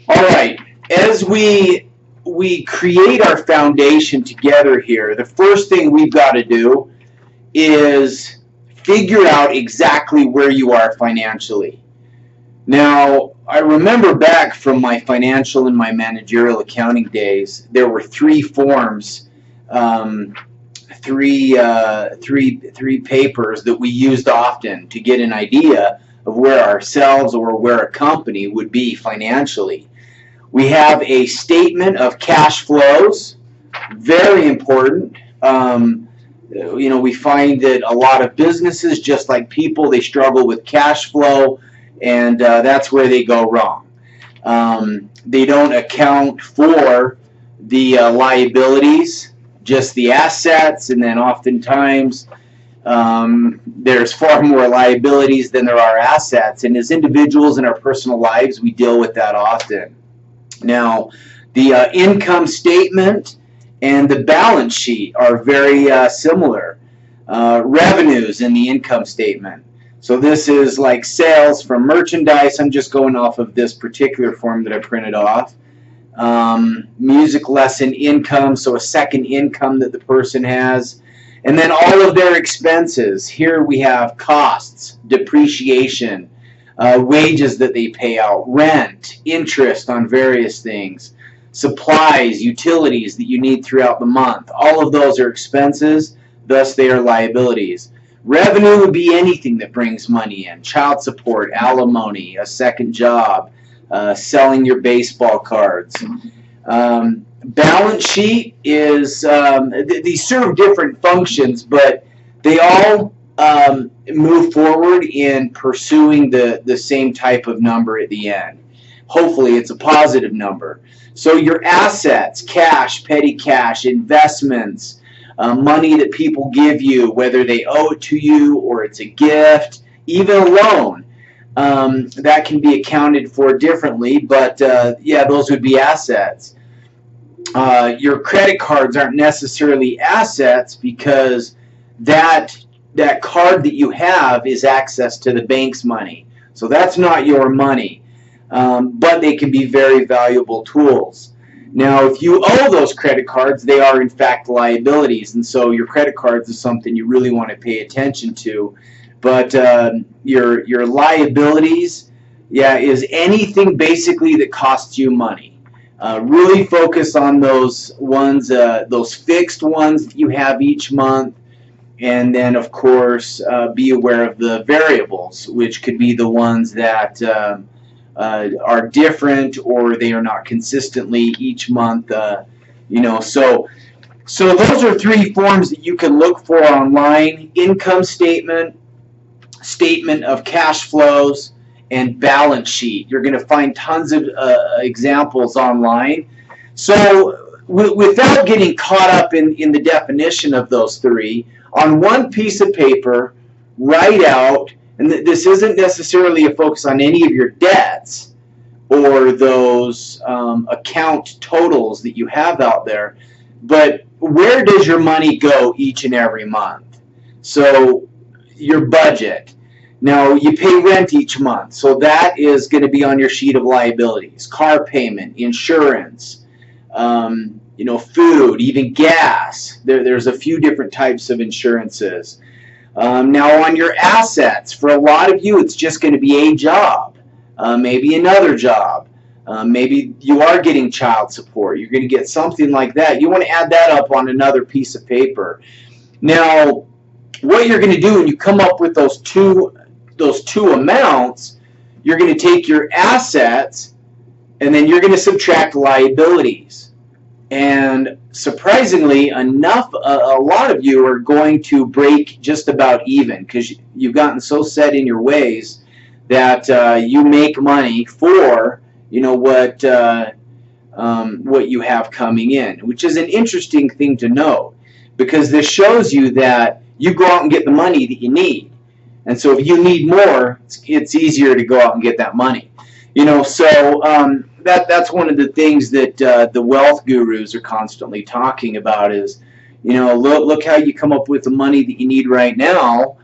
All right. As we create our foundation together here, the first thing we've got to do is figure out exactly where you are financially. Now, I remember back from my financial and my managerial accounting days, there were three forms, three papers that we used often to get an idea of where ourselves or where a company would be financially. We have a statement of cash flows, very important. We find that a lot of businesses, just like people, they struggle with cash flow, and that's where they go wrong. They don't account for the liabilities, just the assets, and then oftentimes there's far more liabilities than there are assets. And as individuals in our personal lives, we deal with that often. Now, the income statement and the balance sheet are very similar. Revenues in the income statement. So this is like sales from merchandise. I'm just going off of this particular form that I printed off. Music lesson income, so a second income that the person has. And then all of their expenses. Here we have costs, depreciation, wages that they pay out, rent, interest on various things, supplies, utilities that you need throughout the month. All of those are expenses, thus they are liabilities. Revenue would be anything that brings money in. Child support, alimony, a second job, selling your baseball cards. Balance sheet is, these serve different functions, but they all move forward in pursuing the same type of number at the end. Hopefully it's a positive number. So your assets, cash, petty cash, investments, money that people give you, whether they owe it to you or it's a gift, even a loan, that can be accounted for differently, but yeah, those would be assets. Your credit cards aren't necessarily assets because that card that you have is access to the bank's money. So that's not your money, but they can be very valuable tools. Now, if you owe those credit cards, they are in fact liabilities, and so your credit cards is something you really want to pay attention to. But your liabilities, yeah, is anything basically that costs you money. Really focus on those ones, those fixed ones that you have each month, and then of course be aware of the variables, which could be the ones that are different or they are not consistently each month. So those are three forms that you can look for online: income statement, statement of cash flows, and balance sheet. You're going to find tons of examples online. So without getting caught up in the definition of those three, on one piece of paper, write out, and this isn't necessarily a focus on any of your debts or those account totals that you have out there, but where does your money go each and every month? So your budget. Now, you pay rent each month, so that is going to be on your sheet of liabilities. Car payment, insurance, food, even gas. There's a few different types of insurances. Now, on your assets, for a lot of you, it's just going to be a job, maybe another job. Maybe you are getting child support. You're going to get something like that. You want to add that up on another piece of paper. Now, what you're going to do when you come up with those two amounts, you're going to take your assets and then you're going to subtract liabilities. And surprisingly enough, a lot of you are going to break just about even because you've gotten so set in your ways that you make money for what you have coming in, which is an interesting thing to know, because this shows you that you go out and get the money that you need. And so if you need more, it's easier to go out and get that money. That's one of the things that the wealth gurus are constantly talking about is, look how you come up with the money that you need right now.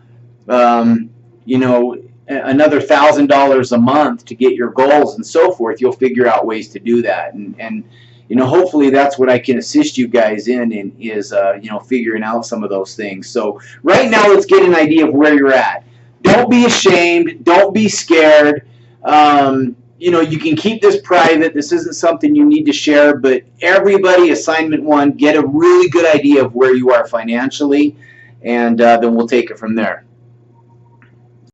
another $1,000 a month to get your goals and so forth, you'll figure out ways to do that. And you know, hopefully that's what I can assist you guys in is you know, figuring out some of those things. So right now, let's get an idea of where you're at. Don't be ashamed. Don't be scared. You know, you can keep this private. This isn't something you need to share, but everybody, assignment 1, get a really good idea of where you are financially, and then we'll take it from there.